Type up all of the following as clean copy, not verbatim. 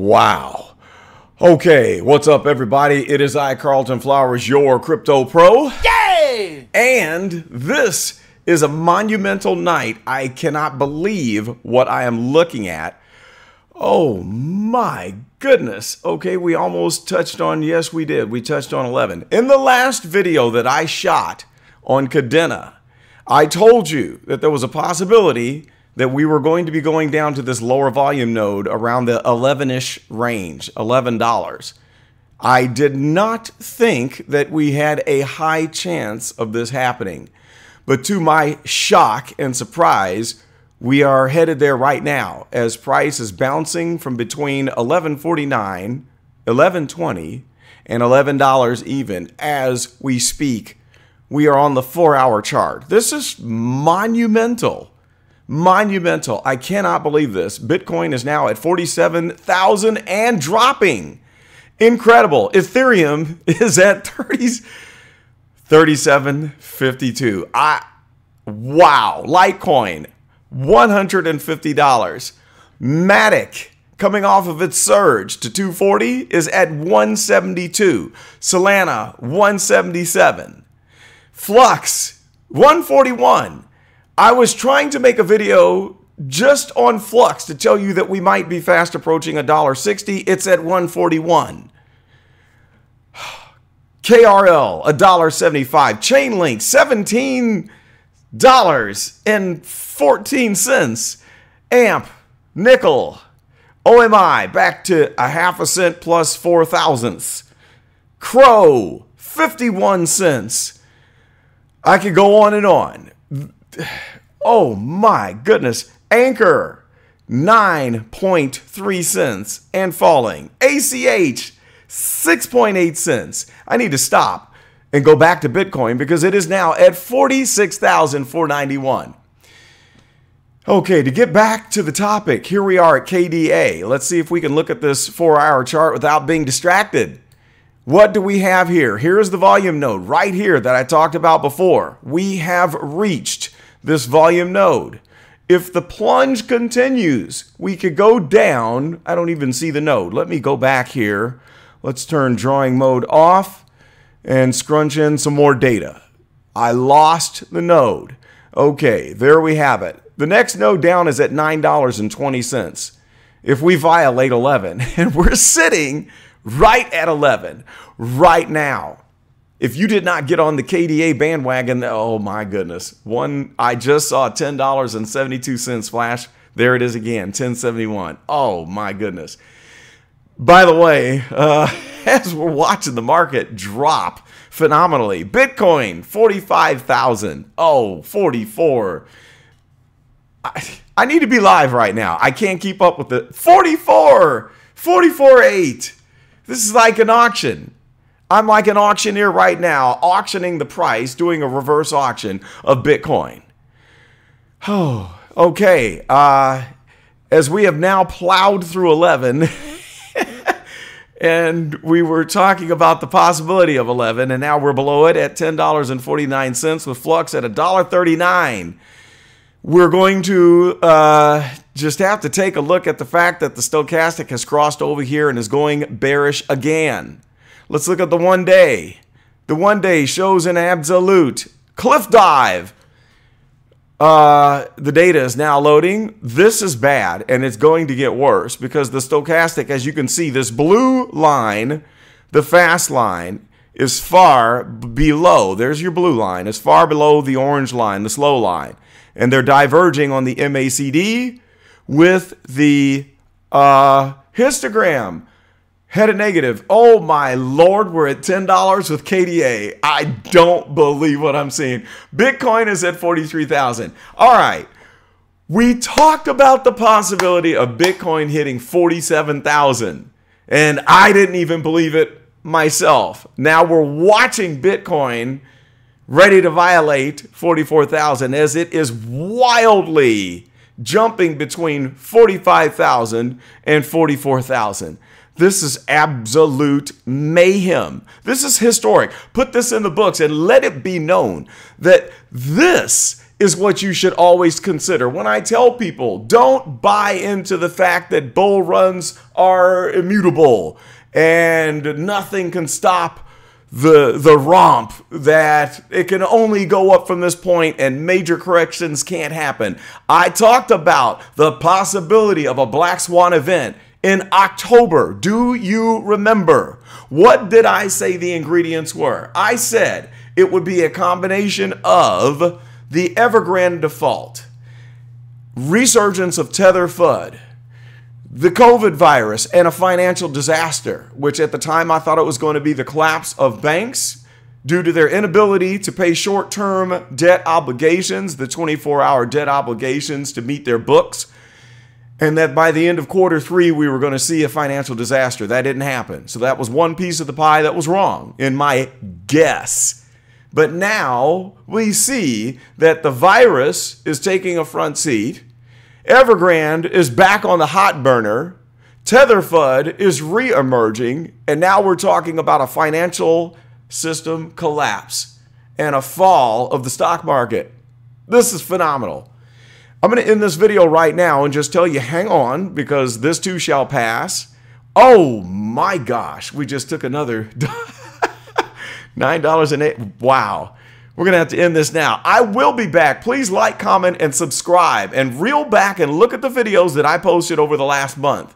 Wow. Okay, what's up, everybody? It is I, Carlton Flowers, your crypto pro. Yay! And this is a monumental night. I cannot believe what I am looking at. Oh my goodness. Okay, we almost touched on, yes, we did. We touched on 11. In the last video that I shot on Cadena, I told you that there was a possibility that we were going to be going down to this lower volume node around the 11-ish range, $11. I did not think that we had a high chance of this happening. But to my shock and surprise, we are headed there right now as price is bouncing from between $11.49, $11.20, and $11 even as we speak. We are on the 4-hour chart. This is monumental. Monumental. I cannot believe this. Bitcoin is now at 47,000 and dropping. Incredible. Ethereum is at 37.52. Wow. Litecoin, $150. Matic, coming off of its surge to 240, is at 172. Solana, 177. Flux, 141. I was trying to make a video just on Flux to tell you that we might be fast approaching $1.60. It's at 141. KRL, $1.75. Chainlink, $17.14. AMP, nickel. OMI, back to a half a cent plus 4 thousandths. Crow, 51 cents. I could go on and on. Oh my goodness. Anchor, 9.3 cents and falling. ACH, 6.8 cents. I need to stop and go back to Bitcoin because it is now at 46,491. Okay, to get back to the topic, here we are at KDA. Let's see if we can look at this 4-hour chart without being distracted. What do we have here? Here's the volume node right here that I talked about before. We have reached this volume node. If the plunge continues, we could go down. I don't even see the node. Let me go back here. Let's turn drawing mode off and scrunch in some more data. I lost the node. Okay, there we have it. The next node down is at $9.20. If we violate 11, and we're sitting right at 11 right now. If you did not get on the KDA bandwagon, oh my goodness. I just saw $10.72 flash. There it is again, 10.71. Oh my goodness. By the way, as we're watching the market drop phenomenally, Bitcoin, 45,000. Oh, 44. I need to be live right now. I can't keep up with it. 44, 44.8. This is like an auction. I'm like an auctioneer right now, auctioning the price, doing a reverse auction of Bitcoin. Oh, okay. As we have now plowed through 11, and we were talking about the possibility of 11, and now we're below it at $10.49 with Flux at $1.39. We're going to just have to take a look at the fact that the stochastic has crossed over here and is going bearish again. Let's look at the 1 day. The 1 day shows an absolute cliff dive. The data is now loading. This is bad, and it's going to get worse because the stochastic, as you can see, this blue line, the fast line, is far below. There's your blue line. It's far below the orange line, the slow line. And they're diverging on the MACD with the histogram. Headed negative. Oh my Lord, we're at $10 with KDA. I don't believe what I'm seeing. Bitcoin is at 43,000. All right. We talked about the possibility of Bitcoin hitting 47,000. And I didn't even believe it myself. Now we're watching Bitcoin ready to violate 44,000 as it is wildly jumping between 45,000 and 44,000. This is absolute mayhem. This is historic. Put this in the books and let it be known that this is what you should always consider. When I tell people, don't buy into the fact that bull runs are immutable and nothing can stop the romp, that it can only go up from this point and major corrections can't happen. I talked about the possibility of a black swan event in October. Do you remember? What did I say the ingredients were? I said it would be a combination of the Evergrande default, resurgence of Tether FUD, the COVID virus, and a financial disaster, which at the time I thought it was going to be the collapse of banks due to their inability to pay short-term debt obligations, the 24-hour debt obligations to meet their books, and that by the end of Q3 we were going to see a financial disaster. That didn't happen. So that was one piece of the pie that was wrong in my guess. But now we see that the virus is taking a front seat. Evergrande is back on the hot burner. Tether FUD is re-emerging. And now we're talking about a financial system collapse and a fall of the stock market. This is phenomenal. I'm going to end this video right now and just tell you, hang on, because this too shall pass. Oh my gosh, we just took another $9.08. Wow. We're going to have to end this now. I will be back. Please like, comment, and subscribe, and reel back and look at the videos that I posted over the last month.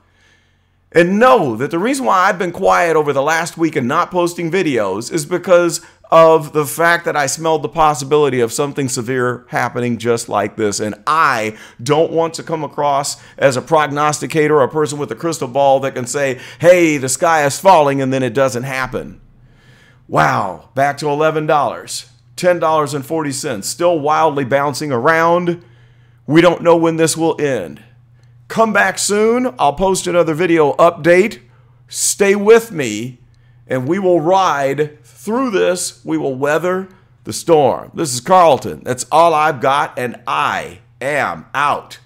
And know that the reason why I've been quiet over the last week and not posting videos is because of the fact that I smelled the possibility of something severe happening just like this. And I don't want to come across as a prognosticator or a person with a crystal ball that can say, hey, the sky is falling, and then it doesn't happen. Wow, back to $11, $10.40, still wildly bouncing around. We don't know when this will end. Come back soon. I'll post another video update. Stay with me, and we will ride through this. We will weather the storm. This is Carlton. That's all I've got, and I am out.